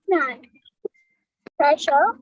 Nine. Pressure.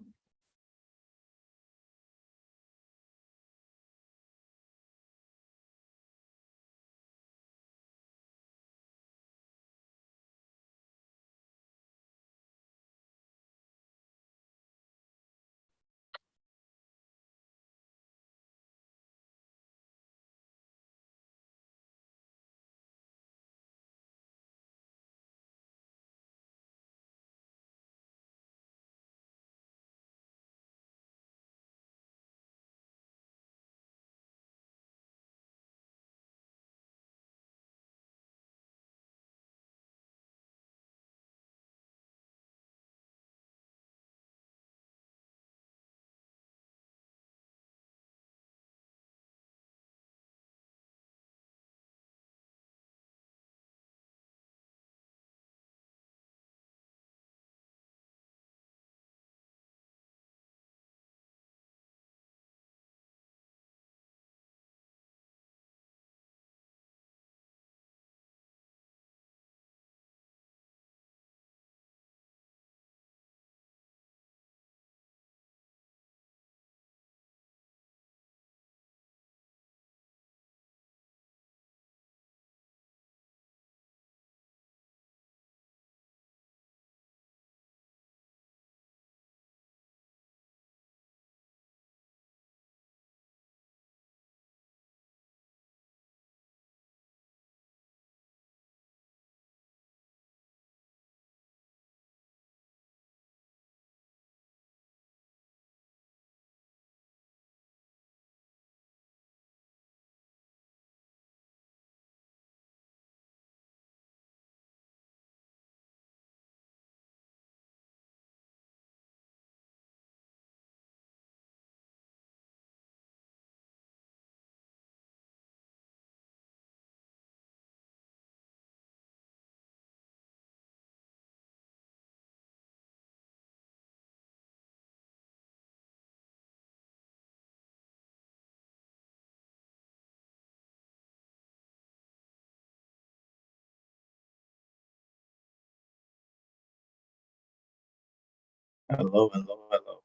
Hello, hello, hello.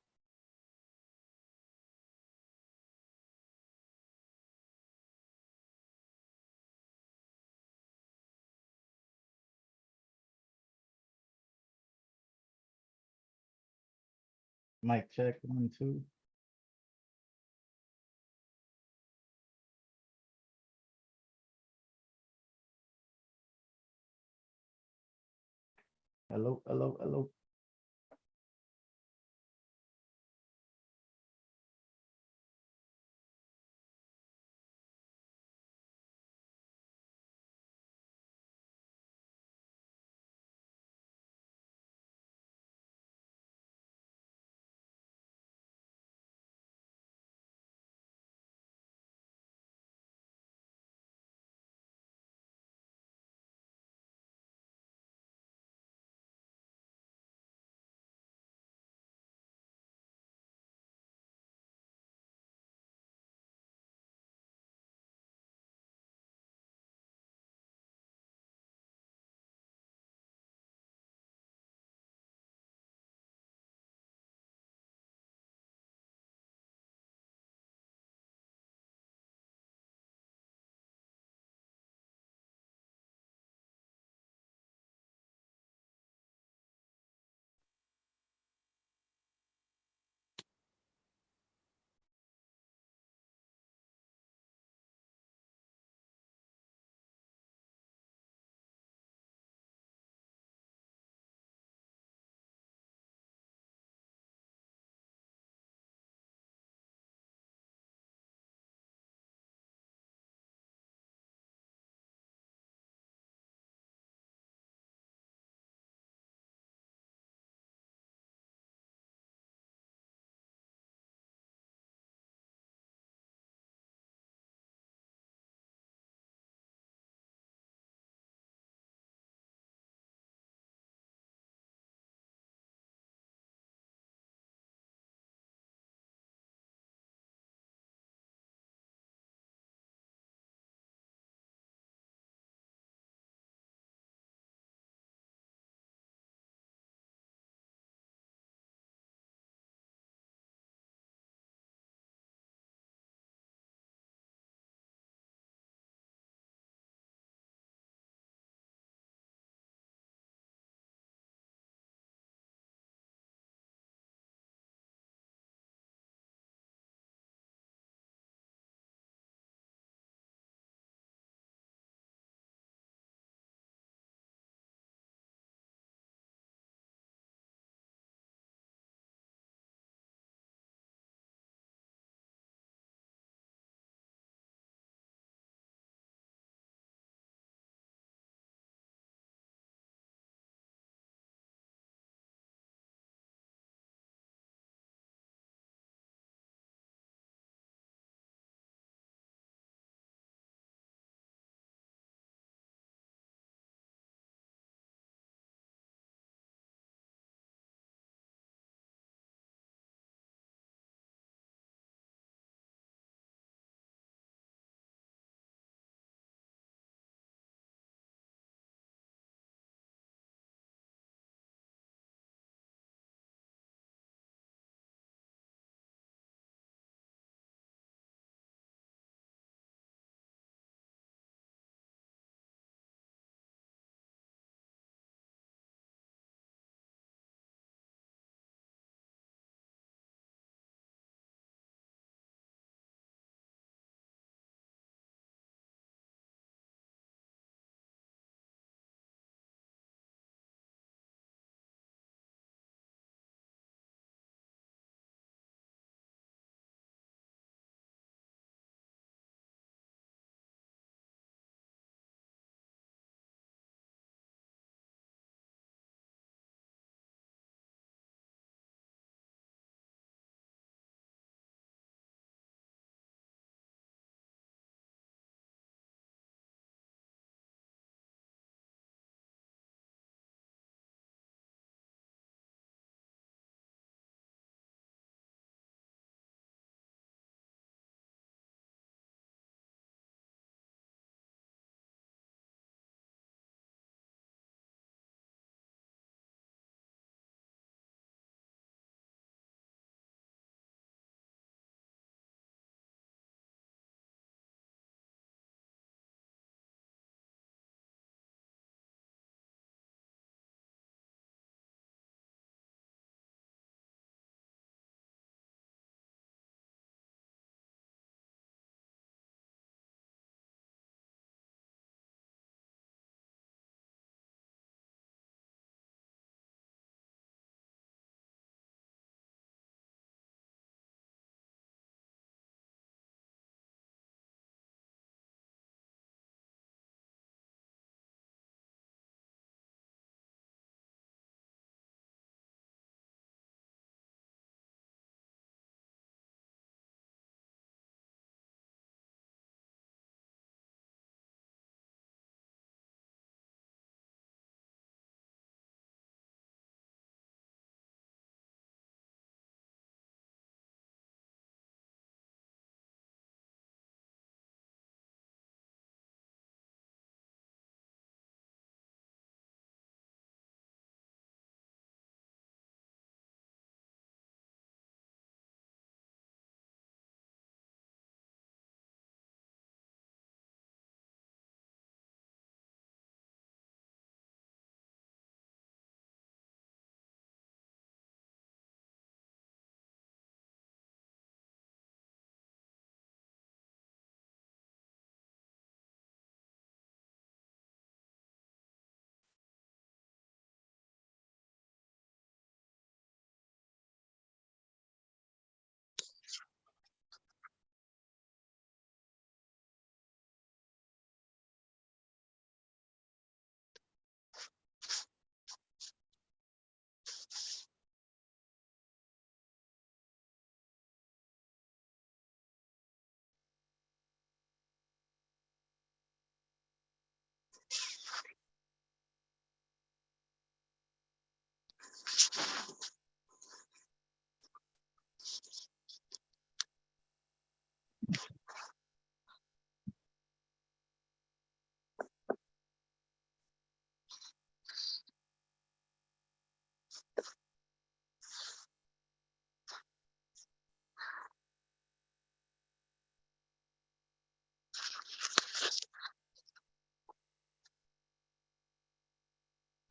Mic check, 1, 2. Hello, hello, hello.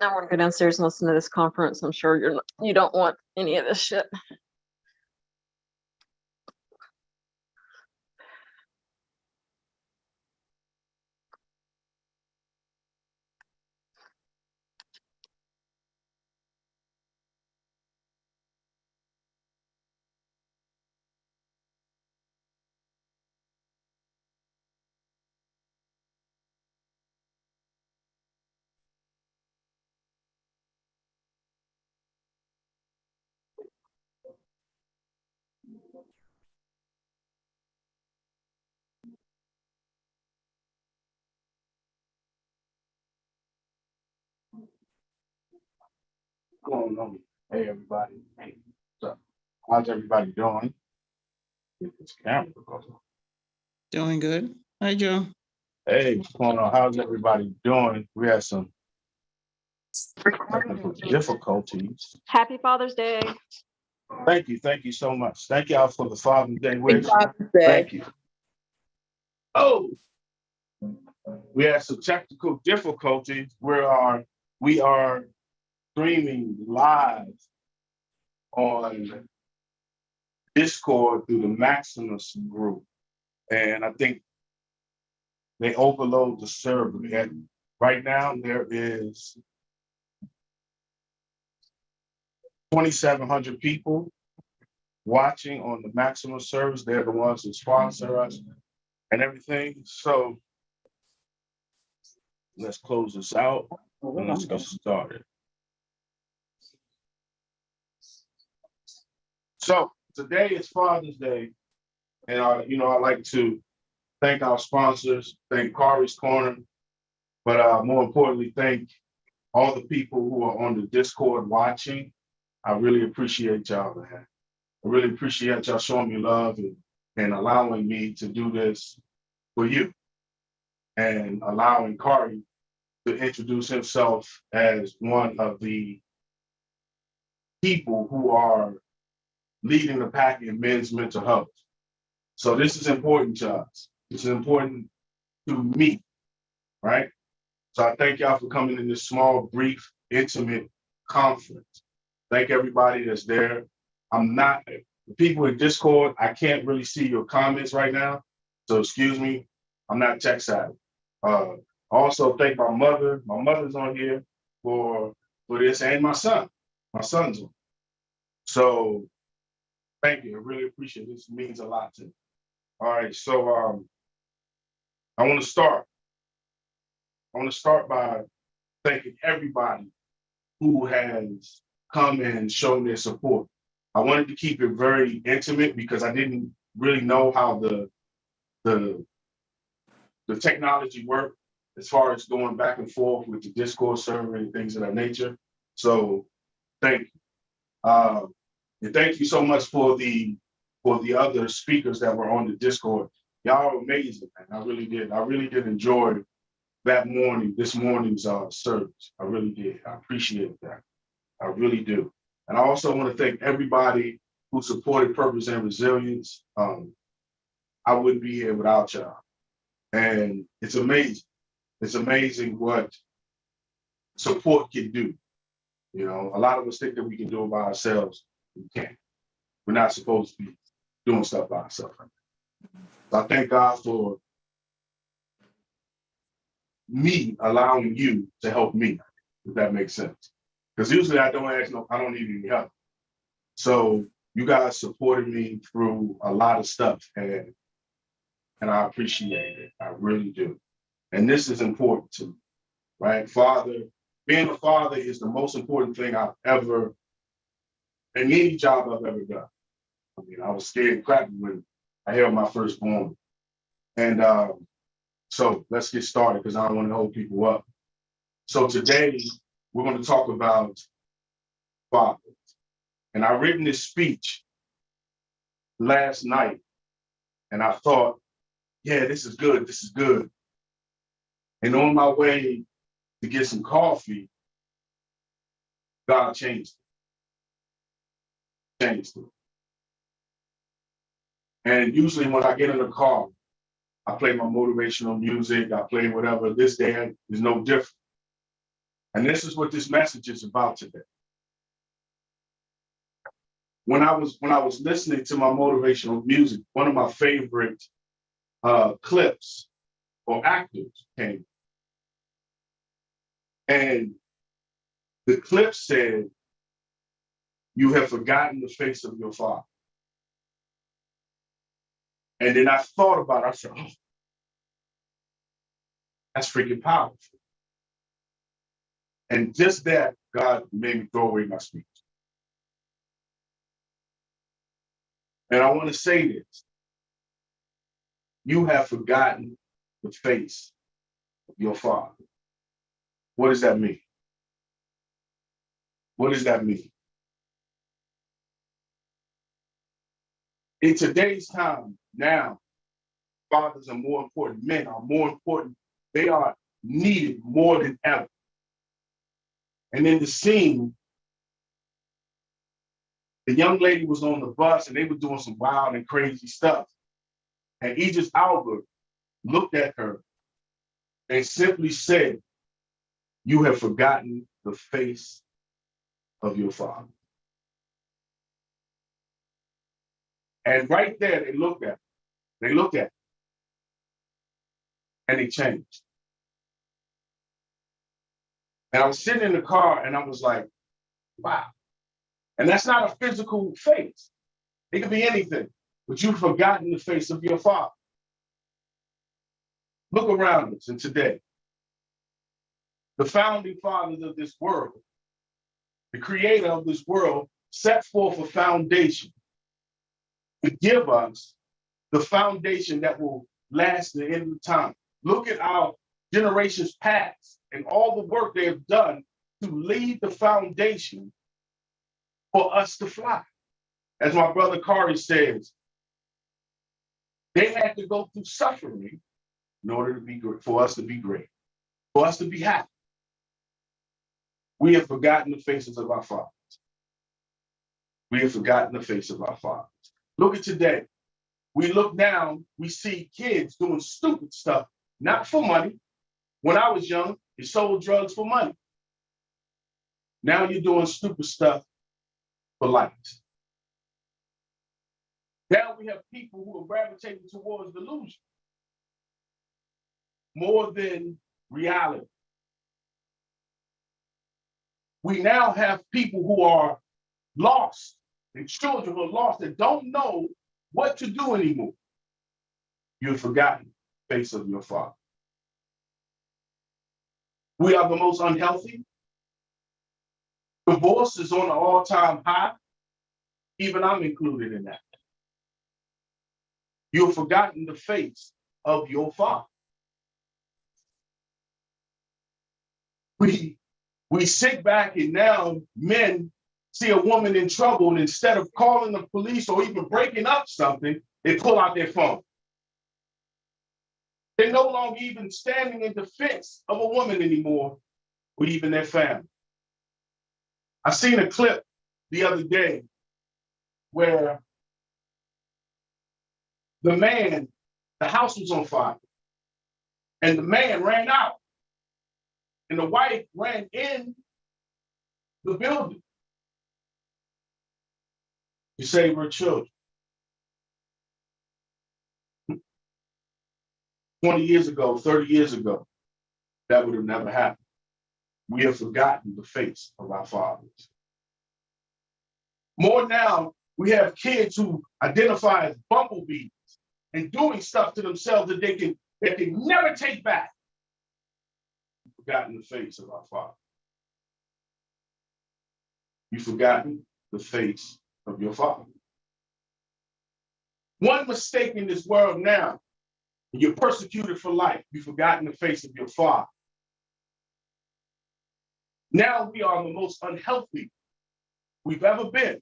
I want to go downstairs and listen to this conference. I'm sure you don't want any of this shit. Going on? Hey everybody. Hey, what's up? How's everybody doing? Get this camera going. Doing good. Hi, Joe. Hey, what's going on? How's everybody doing? We had some technical difficulties. Happy Father's Day. Thank you so much. Thank y'all for the Father's Day wish. Father's Day. Thank you. Oh, we had some technical difficulties. We are streaming live on Discord through the Maximus group. And I think they overload the server. And right now there is 2,700 people watching on the Maximum service. They're the ones that sponsor us and everything. So let's close this out and let's get started. So today is Father's Day, and I'd like to thank our sponsors, thank Kari's Corner, but more importantly, thank all the people who are on the Discord watching. I really appreciate y'all, man. I really appreciate y'all showing me love and allowing me to do this for you, and allowing Kari to introduce himself as one of the people who are leading the pack in men's mental health. So this is important to us. This is important to me, right? So I thank y'all for coming in this small, brief, intimate conference. Thank everybody that's there. The people in Discord, I can't really see your comments right now. So excuse me, I'm not tech savvy. Also thank my mother. My mother's on here for this, and my son. My son's on. So thank you. I really appreciate it. This means a lot to me. All right, so I want to start. By thanking everybody who has come and shown their support. I wanted to keep it very intimate because I didn't really know how the technology worked as far as going back and forth with the Discord server and things of that nature. So thank you. And thank you so much for the other speakers that were on the Discord. Y'all are amazing, man. I really did enjoy this morning's service. I really did. I appreciate that. I really do. And I also want to thank everybody who supported Purpose and Resilience. I wouldn't be here without y'all. And it's amazing. It's amazing what support can do. You know, a lot of us think that we can do it by ourselves. We can't. We're not supposed to be doing stuff by ourselves. So I thank God for me allowing you to help me, if that makes sense. Because usually I don't need any help. So you guys supported me through a lot of stuff, and I appreciate it. I really do. And this is important to me, right? Being a father is the most important thing I've ever, in any job I've ever done. I mean, I was scared cracking when I held my firstborn. And so let's get started because I don't want to hold people up. So today we're going to talk about fathers. And I written this speech last night, and I thought, yeah, this is good. This is good. And on my way to get some coffee, God changed it. Changed it. And usually when I get in the car, I play my motivational music, I play whatever. This day is no different. And this is what this message is about today. When I was listening to my motivational music, one of my favorite clips or actors came. And the clip said, "You have forgotten the face of your father." And then I thought about it. I said, oh, that's freaking powerful. And just that, God made me throw away my speech. And I want to say this. You have forgotten the face of your father. What does that mean? What does that mean? In today's time, now, fathers are more important. Men are more important. They are needed more than ever. And in the scene, the young lady was on the bus and they were doing some wild and crazy stuff. And Idris Albert looked at her and simply said, "You have forgotten the face of your father." And right there, they looked at her. They looked at her. And they changed. And I was sitting in the car and I was like, wow. And that's not a physical face. It could be anything, but you've forgotten the face of your father. Look around us and today. The founding fathers of this world, the creator of this world, set forth a foundation to give us the foundation that will last the end of time. Look at our generations past and all the work they have done to lead the foundation for us to fly. As my brother Kari says, they had to go through suffering in order to be great, for us to be great, for us to be happy. We have forgotten the faces of our fathers. We have forgotten the face of our fathers. Look at today. We look down, we see kids doing stupid stuff, not for money. When I was young, you sold drugs for money. Now you're doing stupid stuff for likes. Now we have people who are gravitating towards delusion more than reality. We now have people who are lost and children who are lost that don't know what to do anymore. You've forgotten the face of your father. We are the most unhealthy. Divorce is on an all-time high. Even I'm included in that. You've forgotten the face of your father. We sit back and now men see a woman in trouble and instead of calling the police or even breaking up something, they pull out their phone. They're no longer even standing in defense of a woman anymore or even their family. I seen a clip the other day where the house was on fire and the man ran out and the wife ran in the building to save her children. 20 years ago, 30 years ago, that would have never happened. We have forgotten the face of our fathers. More now, we have kids who identify as bumblebees and doing stuff to themselves that they can never take back. We've forgotten the face of our father. You've forgotten the face of your father. One mistake in this world now, and you're persecuted for life. You've forgotten the face of your father. Now we are the most unhealthy we've ever been.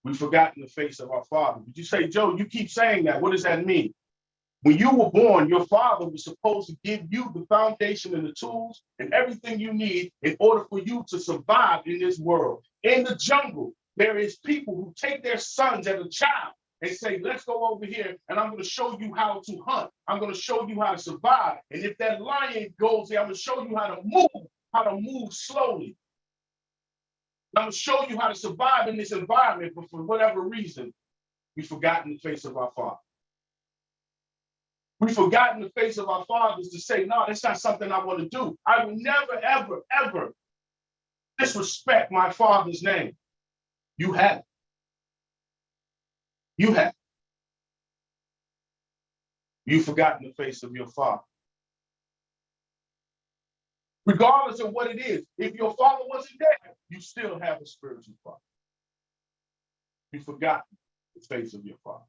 We've forgotten the face of our father. But you say, Joe, you keep saying that. What does that mean? When you were born, your father was supposed to give you the foundation and the tools and everything you need in order for you to survive in this world. In the jungle, there is people who take their sons as a child and say, let's go over here and I'm going to show you how to hunt. I'm going to show you how to survive. And if that lion goes there, I'm going to show you how to move slowly. I'm going to show you how to survive in this environment, but for whatever reason, we've forgotten the face of our Father. We've forgotten the face of our fathers to say, no, that's not something I want to do. I will never, ever, ever disrespect my Father's name. You have. You have. You've forgotten the face of your Father. Regardless of what it is, if your father wasn't there, you still have a spiritual father. You've forgotten the face of your Father.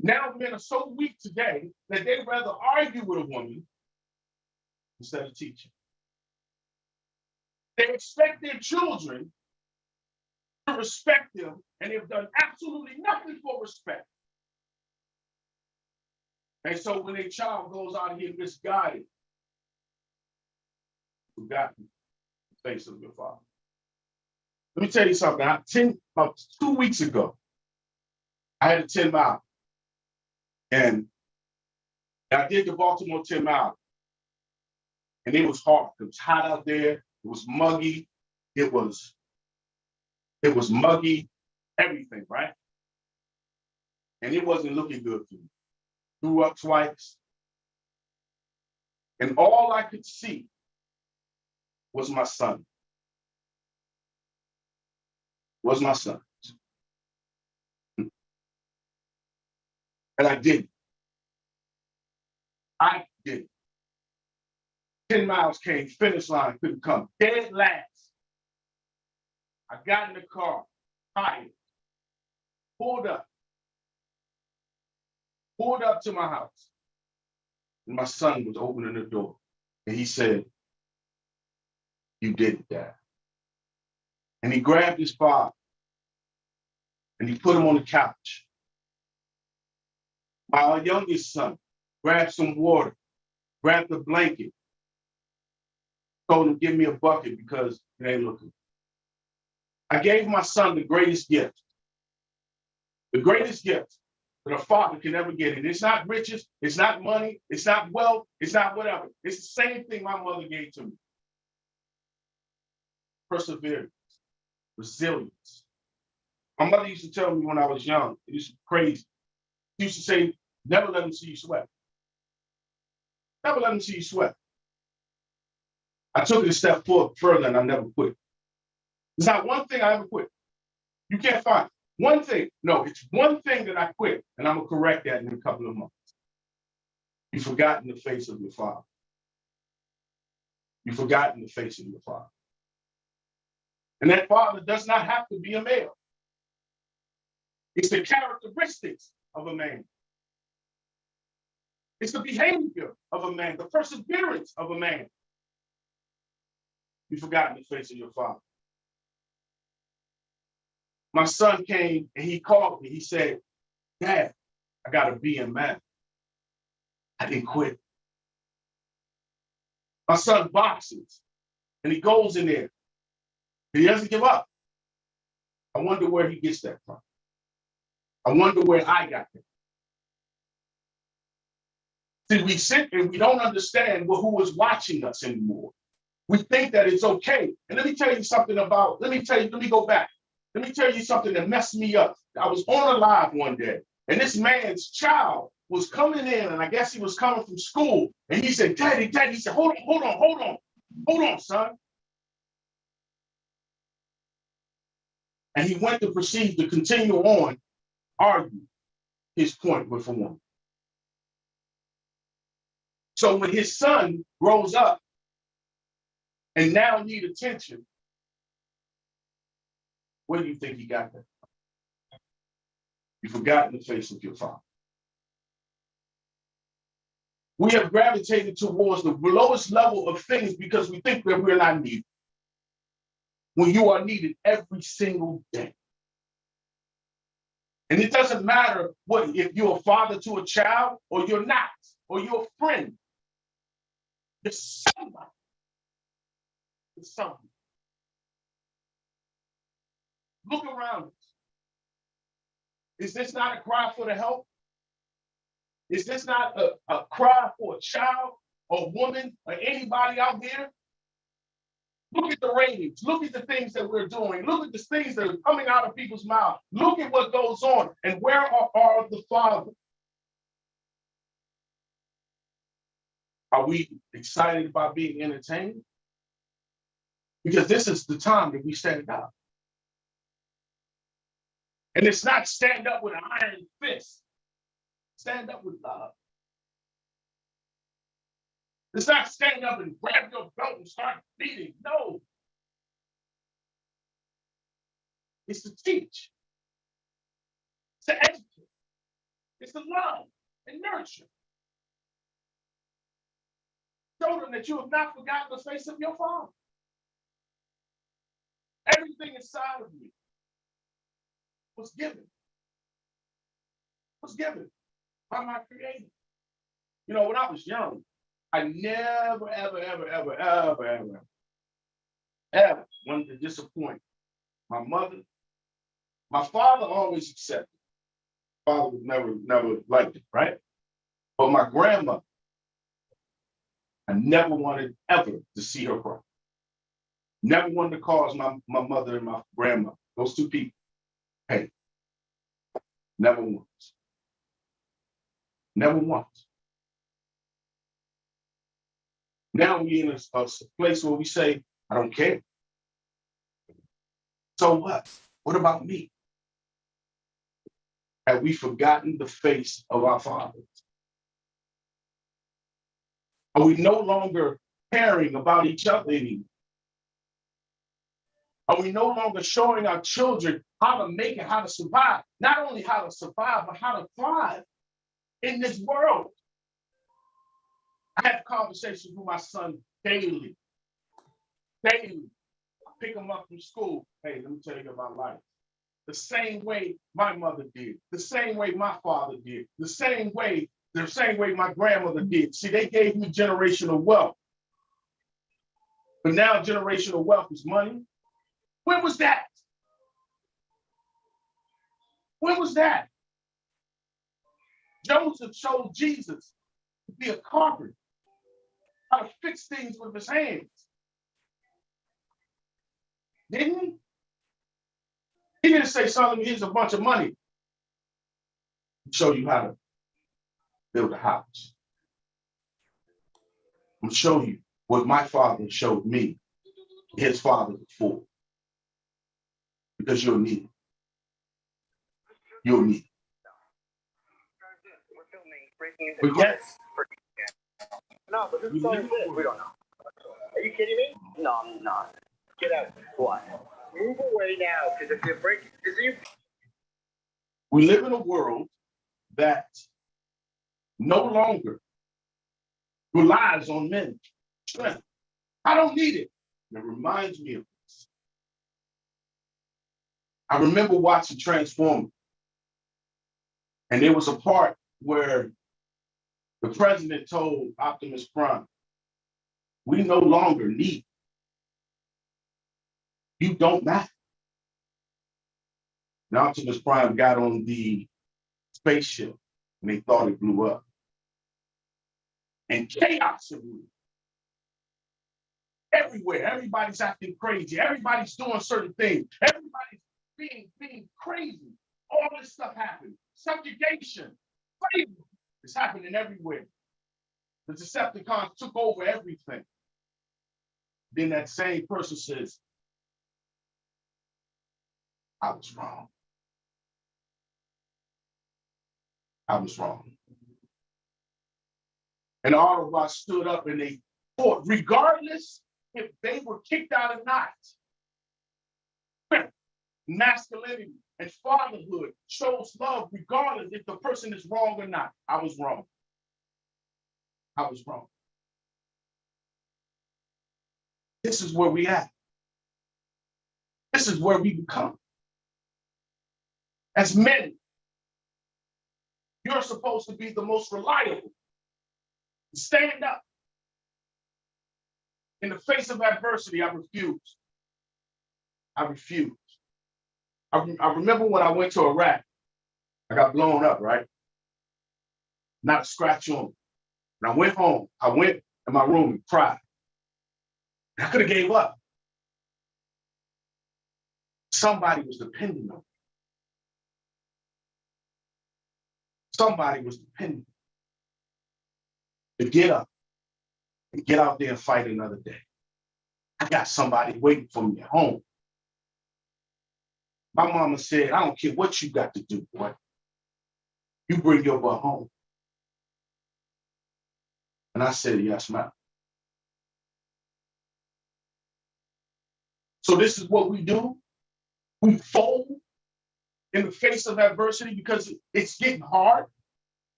Now men are so weak today that they'd rather argue with a woman instead of teaching. They expect their children to respect them, and they've done absolutely nothing for respect. And so when a child goes out here misguided, forgotten the face of your Father. Let me tell you something. About 2 weeks ago, I had a 10 mile. And I did the Baltimore 10 mile. And it was hard. It was hot out there. It was muggy. It was muggy, everything, right? And it wasn't looking good for me. Threw up twice. And all I could see was my son. Was my son. And I did. I did. 10 miles came, finish line couldn't come. Dead last. I got in the car, tired, pulled up to my house. And my son was opening the door. And he said, "You did it, Dad." And he grabbed his father and he put him on the couch. My youngest son grabbed some water, grabbed a blanket, told him, "Give me a bucket because it ain't looking." I gave my son the greatest gift that a father can ever get. And it's not riches, it's not money, it's not wealth, it's not whatever. It's the same thing my mother gave to me. Perseverance, resilience. My mother used to tell me when I was young, it was crazy. She used to say, never let them see you sweat. Never let them see you sweat. I took it a step further and I never quit. There's not one thing I ever quit. You can't find one thing. No, it's one thing that I quit, and I'm going to correct that in a couple of months. You've forgotten the face of your Father. You've forgotten the face of your Father. And that father does not have to be a male. It's the characteristics of a man. It's the behavior of a man, the perseverance of a man. You've forgotten the face of your Father. My son came and he called me. He said, "Dad, I got a B in math. I didn't quit." My son boxes and he goes in there. He doesn't give up. I wonder where he gets that from. I wonder where I got that. See, we sit and we don't understand who is watching us anymore. We think that it's okay. And let me tell you something let me go back. Let me tell you something that messed me up. I was on a live one day, and this man's child was coming in, and I guess he was coming from school, and he said, Daddy, he said, hold on, son. And he went to proceed to continue on, argue his point with a woman. So when his son grows up and now need attention, where do you think he got that from? You've forgotten the face of your Father. We have gravitated towards the lowest level of things because we think that we're not needed. When you are needed every single day. And it doesn't matter if you're a father to a child or you're not, or you're a friend. There's somebody. There's something. Look around us. Is this not a cry for the help? Is this not a cry for a child or woman or anybody out there? Look at the ratings. Look at the things that we're doing. Look at the things that are coming out of people's mouths. Look at what goes on. And where are the fathers? Are we excited about being entertained? Because this is the time that we stand up. And it's not stand up with an iron fist. Stand up with love. It's not stand up and grab your belt and start beating. No. It's to teach. It's to educate. It's to love and nurture. Show them that you have not forgotten the face of your Father. Everything inside of me was given by my Creator. You know, when I was young, I never, ever wanted to disappoint my mother. My father always accepted. Father was never liked it, right? But my grandmother, I never wanted ever to see her cry. Never wanted to cause my mother and my grandma, those two people, pain. Never once. Never once. Now we're in a place where we say, I don't care. So what? What about me? Have we forgotten the face of our fathers? Are we no longer caring about each other anymore? Are we no longer showing our children how to make it, how to survive? Not only how to survive, but how to thrive in this world. I have conversations with my son daily. Daily. I pick him up from school. Hey, let me tell you about life. The same way my mother did, the same way my father did, the same way my grandmother did. See, they gave me generational wealth. But now generational wealth is money. When was that? When was that? Joseph showed Jesus to be a carpenter, how to fix things with his hands. Didn't he? He didn't say, son, here's a bunch of money to show you how to build a house. I'm gonna show you what my father showed me, his father before. Because you'll need it. You'll need it. But yes. No, but who's going this? We don't know. Are you kidding me? No, I'm not. Get out. What? Move away now, because if you break, we live in a world that no longer relies on men's strength. I don't need it. And it reminds me of this. I remember watching Transformers, and there was a part where the president told Optimus Prime, we no longer need you. You don't matter. And Optimus Prime got on the spaceship and they thought it blew up. And chaos arose. Everywhere, everybody's acting crazy. Everybody's doing certain things. Everybody's being crazy. All this stuff happened. Subjugation, slavery is happening everywhere. The Decepticons took over everything. Then that same person says, I was wrong. I was wrong. And all of us stood up and they fought, regardless if they were kicked out or not. Masculinity and fatherhood shows love regardless if the person is wrong or not. I was wrong. I was wrong. This is where we at. This is where we become. As men, you're supposed to be the most reliable. Stand up. In the face of adversity, I refuse. I refuse. I remember when I went to Iraq, I got blown up, right? Not a scratch on me. And I went home. I went in my room and cried. And I could have gave up. Somebody was depending on me. Somebody was depending to get up and get out there and fight another day. I got somebody waiting for me at home. My mama said, I don't care what you got to do, boy. You bring your butt home. And I said, yes, ma'am. So this is what we do. We fold in the face of adversity because it's getting hard,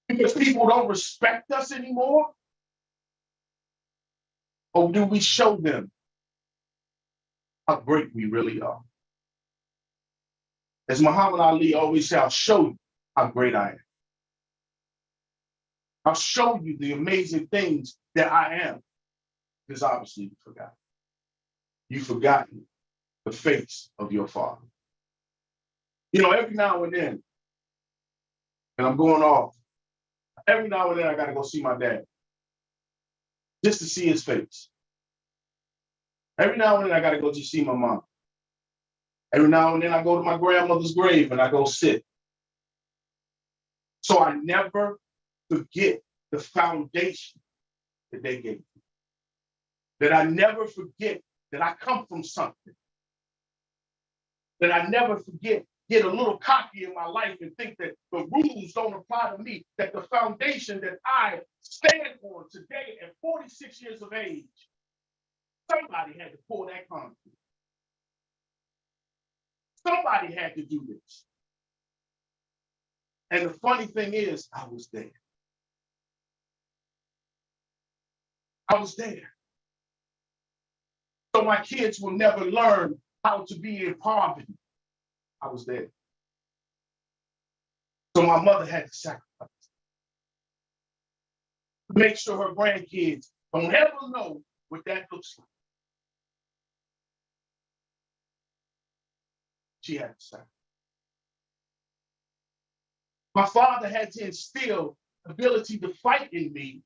because people don't respect us anymore? Or do we show them how great we really are? As Muhammad Ali always said, I'll show you how great I am. I'll show you the amazing things that I am. Because obviously you forgot. You've forgotten the face of your father. You know, every now and then, and I'm going off, every now and then I got to go see my dad just to see his face. Every now and then I got to go to see my mom. Every now and then I go to my grandmother's grave and I go sit. So I never forget the foundation that they gave me. That I never forget that I come from something. That I never forget, get a little cocky in my life and think that the rules don't apply to me, that the foundation that I stand on today at 46 years of age, somebody had to pour that concrete. Somebody had to do this. And the funny thing is, I was there. I was there. So my kids will never learn how to be in poverty. I was there. So my mother had to sacrifice. Make sure her grandkids don't ever know what that looks like. She had to sacrifice. My father had to instill ability to fight in me.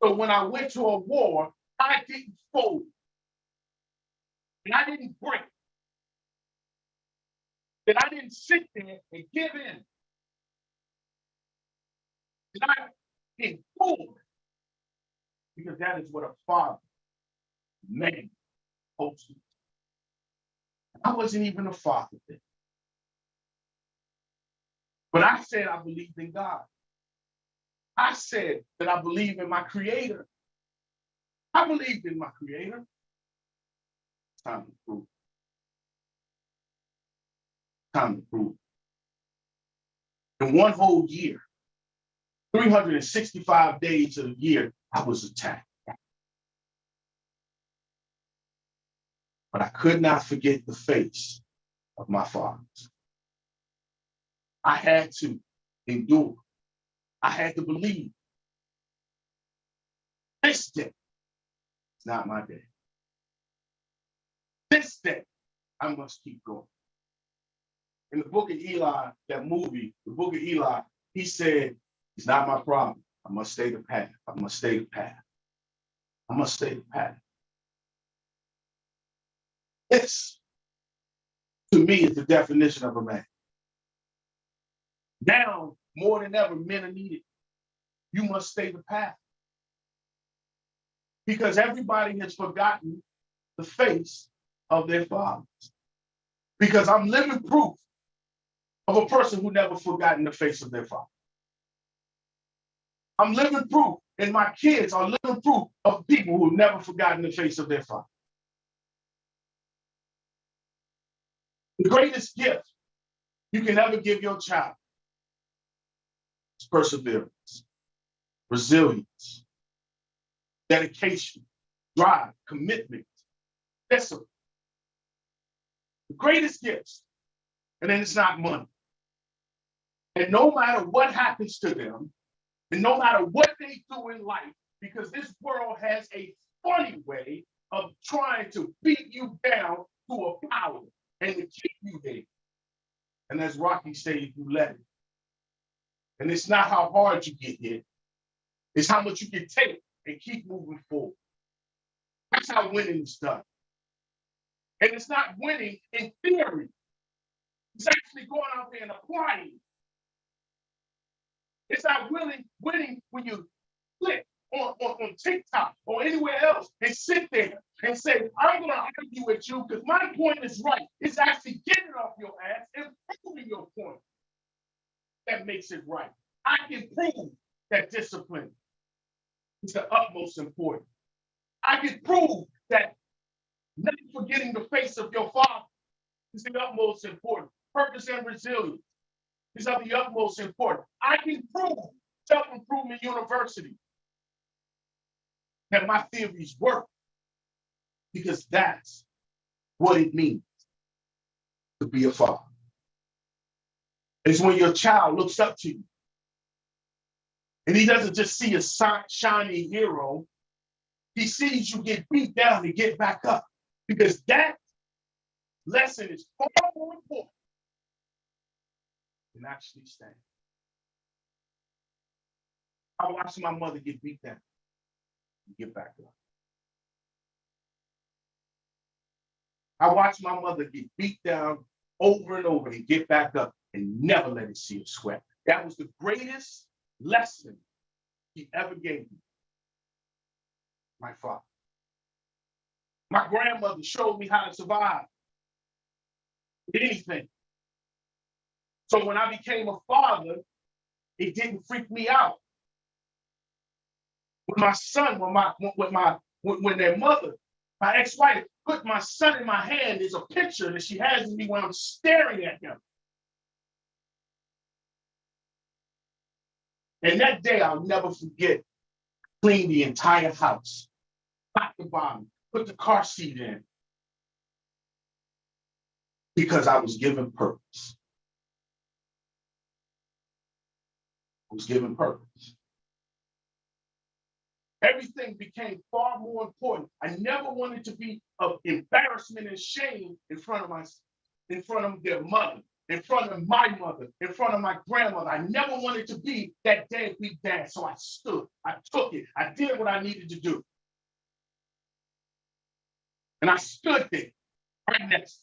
So when I went to a war, I didn't fold. And I didn't break. That I didn't sit there and give in. That I endured. Because that is what a father, man, supposed to do. I wasn't even a father then. But I said I believed in God. I said that I believe in my Creator. I believed in my Creator. It's time to prove. Time to prove. In one whole year, 365 days of the year, I was attacked. But I could not forget the face of my father. I had to endure. I had to believe. This day is not my day. This day, I must keep going. In the book of Eli, that movie, the book of Eli, he said, it's not my problem. I must stay the path. I must stay the path. I must stay the path. This, to me, is the definition of a man. Now, more than ever, men are needed. You must stay the path. Because everybody has forgotten the face of their fathers. Because I'm living proof of a person who never forgotten the face of their father. I'm living proof, and my kids are living proof of people who have never forgotten the face of their father. The greatest gift you can ever give your child is perseverance, resilience, dedication, drive, commitment, discipline. The greatest gifts, and then it's not money. And no matter what happens to them, and no matter what they do in life, because this world has a funny way of trying to beat you down to a power and to keep you there. And as Rocky says, you let it. And it's not how hard you get hit. It's how much you can take and keep moving forward. That's how winning is done. And it's not winning in theory. It's actually going out there and applying. It's not winning when you click on TikTok or anywhere else and sit there and say, I'm going to argue with you because my point is right. It's actually getting off your ass and proving your point that makes it right. I can prove that discipline is the utmost important. I can prove that not forgetting the face of your father is the utmost important. Purpose and resilience is of the utmost important. I can prove Self-Improvement University that my theories work because that's what it means to be a father. It's when your child looks up to you and he doesn't just see a shiny hero, he sees you get beat down and get back up because that lesson is far more important than actually standing. I watched my mother get beat down and get back up. I watched my mother get beat down over and over and get back up and never let it see her sweat. That was the greatest lesson he ever gave me. My father. My grandmother showed me how to survive anything. So when I became a father, it didn't freak me out. When my son, when their mother, my ex-wife, put my son in my hand, there's a picture that she has of me when I'm staring at him. And that day I'll never forget. Cleaned the entire house, top to bottom, put the car seat in, because I was given purpose. I was given purpose. Everything became far more important. I never wanted to be of embarrassment and shame in front of their mother, in front of my mother, in front of my grandmother. I never wanted to be that deadbeat dad. So I stood, I took it, I did what I needed to do. And I stood there right next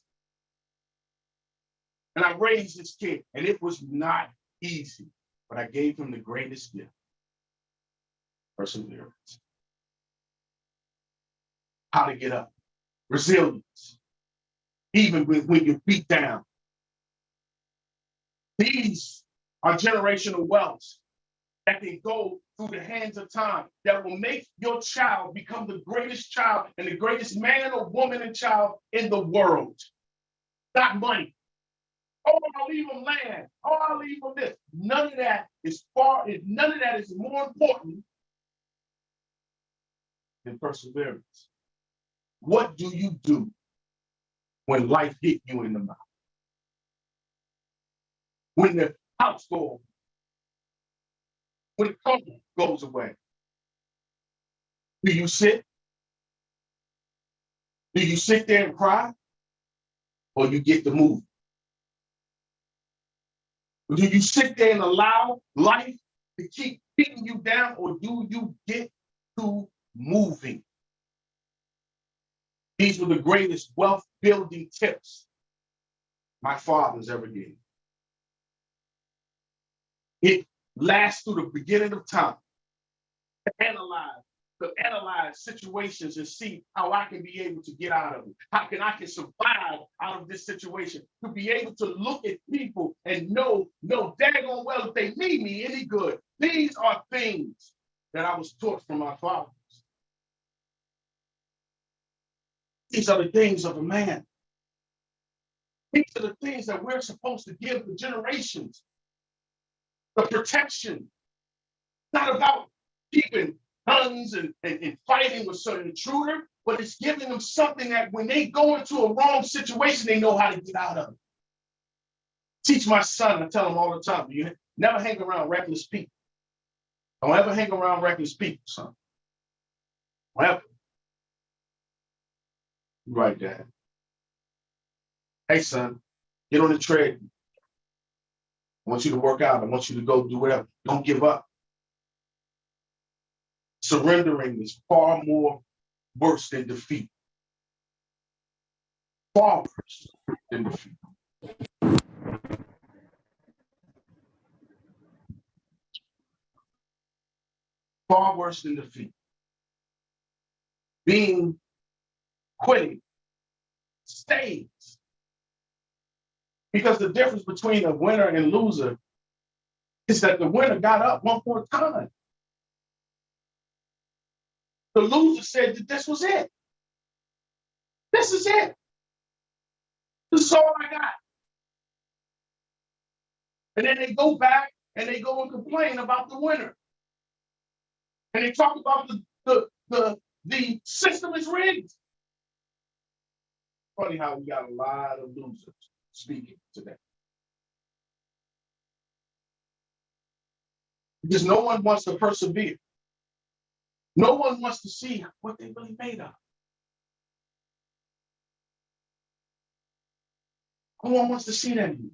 to him. And I raised this kid, and it was not easy, but I gave him the greatest gift. Perseverance. How to get up. Resilience. Even when you're beat down. These are generational wealth that can go through the hands of time that will make your child become the greatest child and the greatest man or woman and child in the world. Not money. Oh, I'll leave them land. Oh, I'll leave them this. None of that is more important than perseverance. What do you do when life hit you in the mouth? When the house goes, when the comfort goes away, do you sit? Do you sit there and cry? Or you get to move? Do you sit there and allow life to keep beating you down, or do you get to moving? These were the greatest wealth building tips my father's ever gave. It lasts through the beginning of time to analyze situations and see how I can be able to get out of it. How can I survive out of this situation? To be able to look at people and know daggone well if they mean me any good. These are things that I was taught from my fathers. These are the things of a man. These are the things that we're supposed to give the generations. The protection. Not about keeping guns and fighting with certain intruder, but it's giving them something that when they go into a wrong situation, they know how to get out of it. Teach my son, I tell him all the time, you never hang around reckless people. Don't ever hang around reckless people, son. Don't ever. Right, Dad. Hey, son, get on the treadmill. I want you to work out. I want you to go do whatever. Don't give up. Surrendering is far more worse than defeat. Far worse than defeat. Far worse than defeat. Quitting stays. Because the difference between a winner and loser is that the winner got up one more time. The loser said that this was it. This is it. This is all I got. And then they go back and they go and complain about the winner. And they talk about the system is rigged. Funny how we got a lot of losers speaking today. Because no one wants to persevere. No one wants to see what they really made of. No one wants to see that anymore.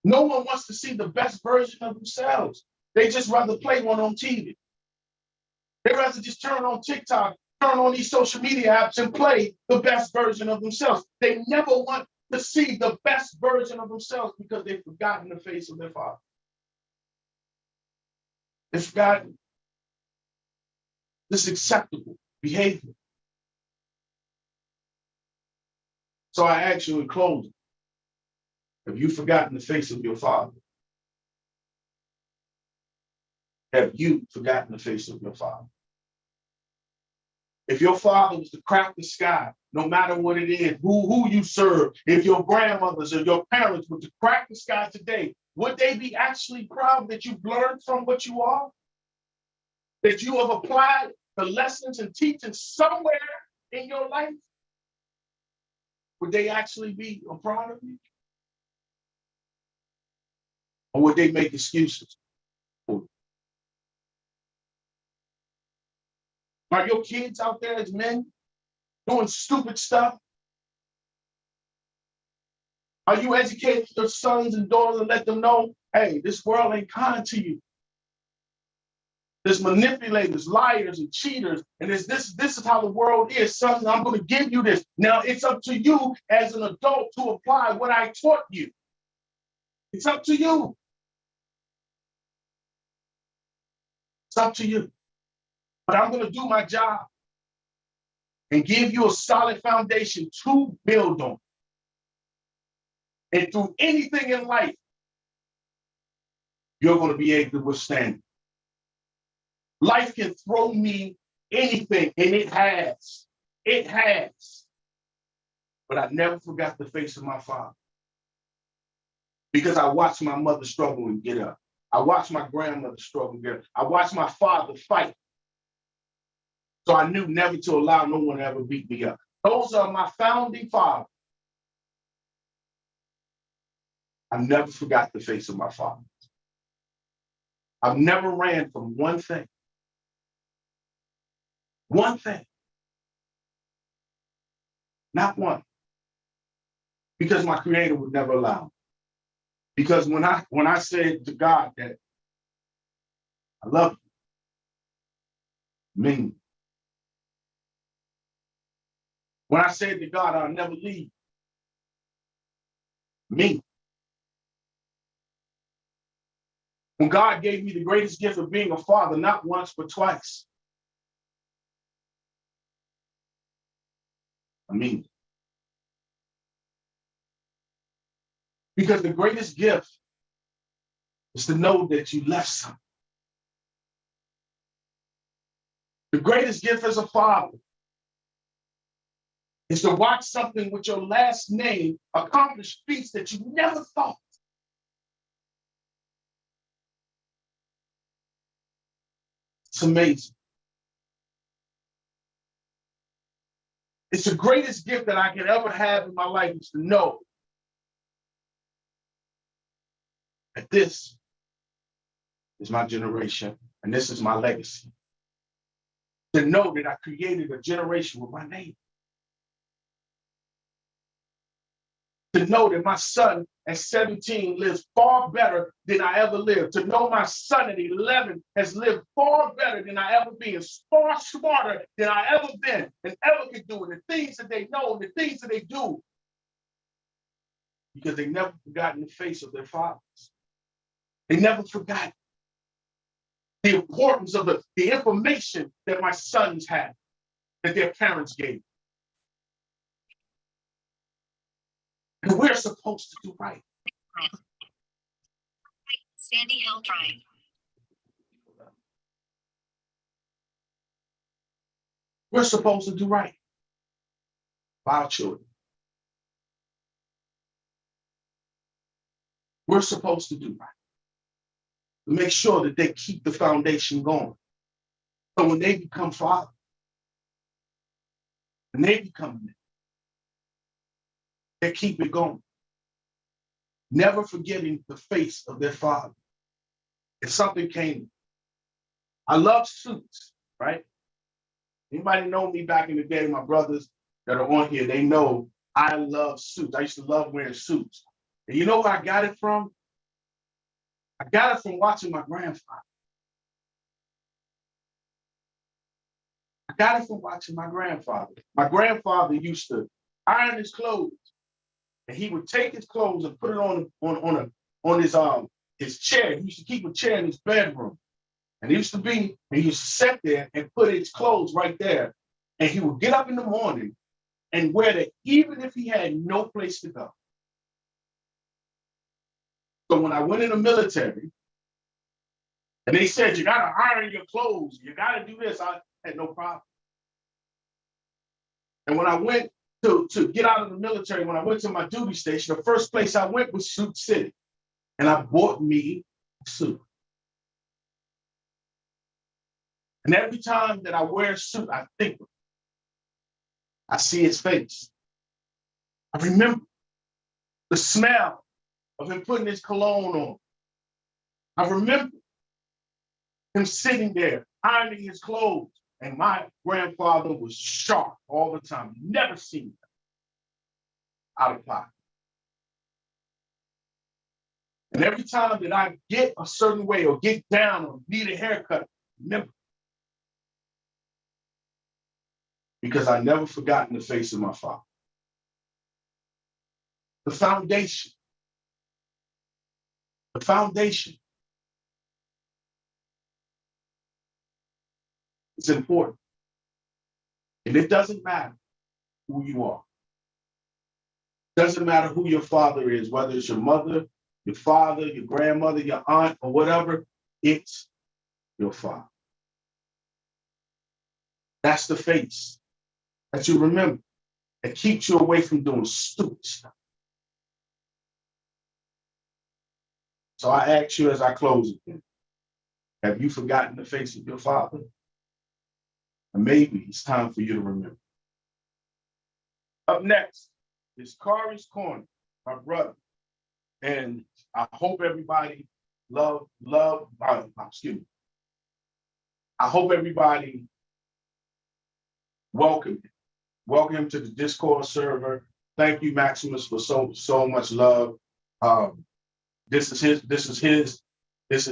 No one wants to see the best version of themselves. They just rather play one on TV. They'd rather just turn on TikTok, turn on these social media apps and play the best version of themselves. They never want to see the best version of themselves because they've forgotten the face of their Father. They've forgotten this acceptable behavior. So I ask you in closing, have you forgotten the face of your Father? Have you forgotten the face of your Father? If your father was to crack the sky, no matter what it is, who you serve, if your grandmothers or your parents were to crack the sky today, would they be actually proud that you've learned from what you are? That you have applied the lessons and teachings somewhere in your life? Would they actually be proud of you? Or would they make excuses for you? Are your kids out there as men doing stupid stuff? Are you educating your sons and daughters and let them know, hey, this world ain't kind to you? There's manipulators, liars, and cheaters, and this is how the world is, son. I'm going to give you this. Now it's up to you as an adult to apply what I taught you. It's up to you. It's up to you. But I'm going to do my job and give you a solid foundation to build on. And through anything in life, you're going to be able to withstand. Life can throw me anything, and it has. It has. But I never forgot the face of my father. Because I watched my mother struggle and get up. I watched my grandmother struggle and get up. I watched my father fight. So I knew never to allow no one to ever beat me up. Those are my founding fathers. I never forgot the face of my father. I've never ran from one thing. One thing. Not one. Because my creator would never allow me. Because when I said to God that I love you, I mean, when I said to God I'll never leave, me. When God gave me the greatest gift of being a father, not once, but twice. I mean, because the greatest gift is to know that you left something. The greatest gift as a father is to watch something with your last name accomplish feats that you never thought. It's amazing. It's the greatest gift that I can ever have in my life is to know that this is my generation and this is my legacy. To know that I created a generation with my name. To know that my son at 17 lives far better than I ever lived. To know my son at 11 has lived far better than I ever been, far smarter than I ever been and ever could do. And the things that they know, and the things that they do, because they never forgotten the face of their fathers. They never forgot the importance of the information that my sons had, that their parents gave. And we're supposed to do right. Sandy Hill Drive. We're supposed to do right by our children. We're supposed to do right. To make sure that they keep the foundation going. So when they become fathers, when they become men, they keep it going. Never forgetting the face of their father. If something came, I love suits, right? Anybody know me back in the day, my brothers that are on here, they know I love suits. I used to love wearing suits. And you know where I got it from? I got it from watching my grandfather. I got it from watching my grandfather. My grandfather used to iron his clothes, and he would take his clothes and put it on his chair. He used to keep a chair in his bedroom. And he used to sit there and put his clothes right there. And he would get up in the morning and wear that even if he had no place to go. So when I went in the military, and they said, you gotta iron your clothes, you gotta do this, I had no problem. And when I went to get out of the military, when I went to my duty station, the first place I went was Suit City. And I bought me a suit. And every time that I wear a suit, I think of him. I see his face. I remember the smell of him putting his cologne on. I remember him sitting there, ironing his clothes. And my grandfather was sharp all the time. Never seen him out of pocket. And every time that I get a certain way or get down or need a haircut, remember. Because I never forgotten the face of my father. The foundation. The foundation. It's important. And it doesn't matter who you are. It doesn't matter who your father is, whether it's your mother, your father, your grandmother, your aunt, or whatever, it's your father. That's the face that you remember. It keeps you away from doing stupid stuff. So I ask you as I close again, have you forgotten the face of your father? And maybe it's time for you to remember. Up next is Kari's Corner, my brother. And I hope everybody I hope everybody welcome him to the Discord server. Thank you, Maximus, for so much love. This is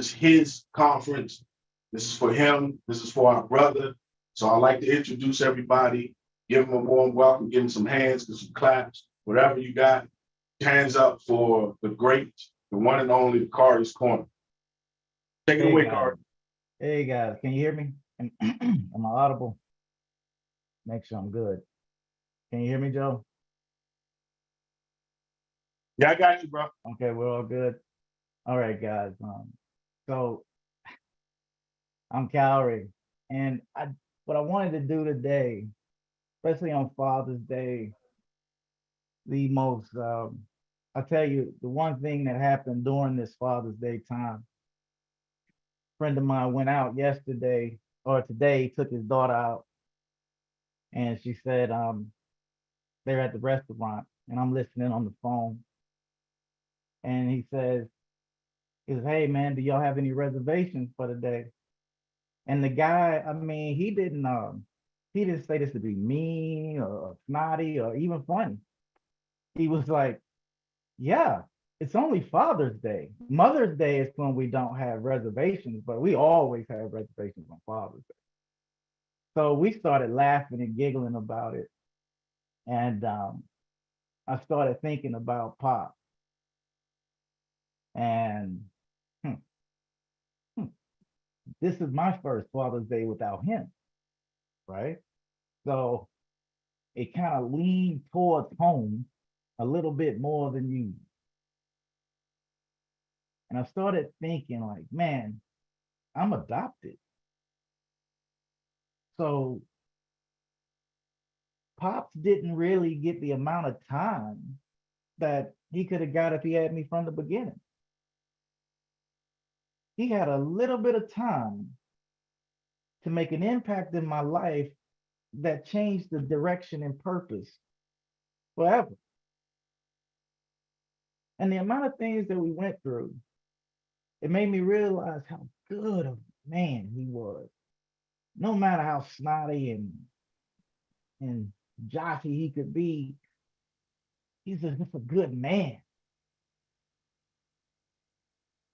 his conference. This is for him. This is for our brother. So I'd like to introduce everybody, give him a warm welcome, give him some hands, give some claps, whatever you got. Hands up for the great, the one and only, the Kari's Corner. Take it away, Kari. Hey guys, can you hear me? Am I audible? Make sure I'm good. Can you hear me, Joe? Yeah, I got you, bro. Okay, we're all good. All right, guys. So I'm Cowrie, and what I wanted to do today, especially on Father's Day, the most I tell you, the one thing that happened during this Father's Day time, a friend of mine went out yesterday or today, took his daughter out, and she said they're at the restaurant, and I'm listening on the phone, and he says, hey man, do y'all have any reservations for the day? And the guy, I mean, he didn't say this to be mean or snotty or even funny. He was like, Yeah, it's only Father's Day. Mother's Day is when we don't have reservations, but we always have reservations on Father's Day. So we started laughing and giggling about it. And I started thinking about Pop. And hmm, hmm, this is my first Father's Day without him, right? So it kind of leaned towards home a little bit more than you. And I started thinking, like, man, I'm adopted. So Pops didn't really get the amount of time that he could have got if he had me from the beginning. He had a little bit of time to make an impact in my life that changed the direction and purpose forever. And the amount of things that we went through, it made me realize how good a man he was. No matter how snotty and jockey he could be, he's just a good man.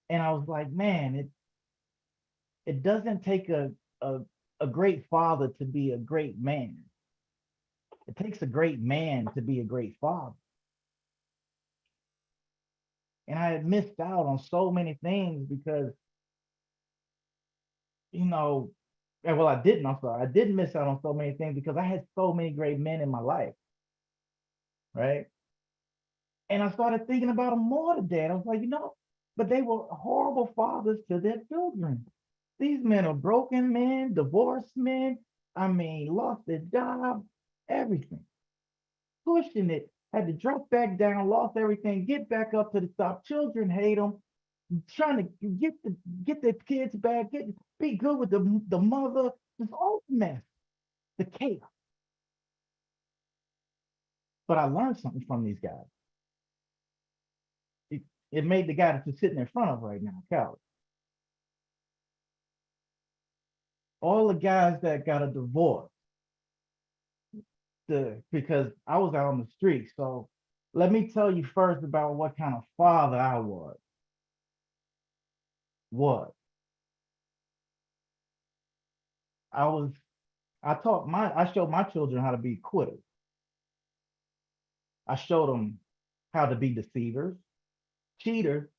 And I was like, man, it doesn't take a, a great father to be a great man. It takes a great man to be a great father. And I had missed out on so many things because, you know, well, I didn't. I'm sorry. I did miss out on so many things because I had so many great men in my life, right? And I started thinking about them more today. And I was like, but they were horrible fathers to their children. These men are broken men, divorced men. I mean, lost their job, everything. Pushing it, had to drop back down, lost everything, get back up to the top. Children hate them, trying to get their kids back, be good with the mother. This all mess, the chaos. But I learned something from these guys. It, it made the guy that you're sitting in front of right now, Calvin. All the guys that got a divorce, because I was out on the street. So let me tell you first about what kind of father I was. Was I was I showed my children how to be quitters. I showed them how to be deceivers, cheaters.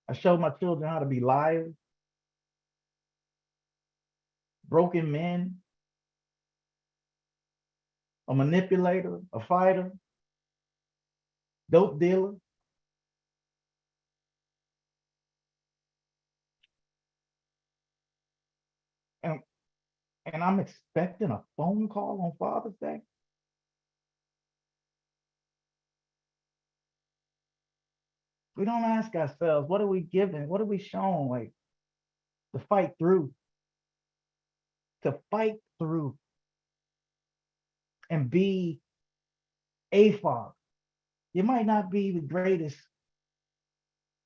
I showed my children how to be liars, broken men, a manipulator, a fighter, dope dealer. And, and I'm expecting a phone call on Father's Day. We don't ask ourselves, what are we giving? What are we showing? Like to fight through, and be a father. You might not be the greatest.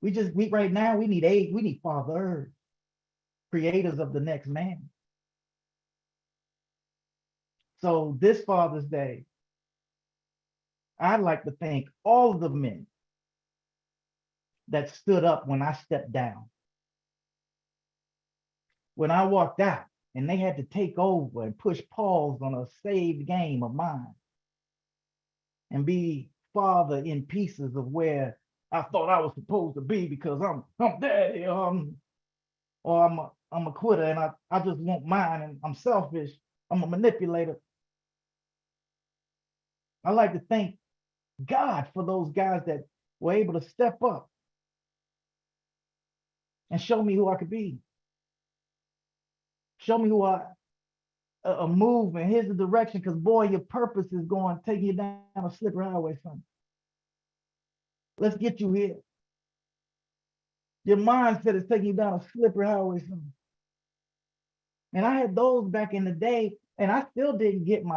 We right now we need fathers, creators of the next man. So this Father's Day, I'd like to thank all of the men that stood up when I stepped down. When I walked out and they had to take over and push pause on a saved game of mine and be father in pieces of where I thought I was supposed to be because I'm daddy, or I'm a quitter and I just want mine and I'm selfish. I'm a manipulator. I like to thank God for those guys that were able to step up and show me who I could be. Show me who I move and here's the direction, because boy, your purpose is going taking you down a slippery highway, son. Let's get you here. Your mindset is taking you down a slippery highway, son. And I had those back in the day, and I still didn't get my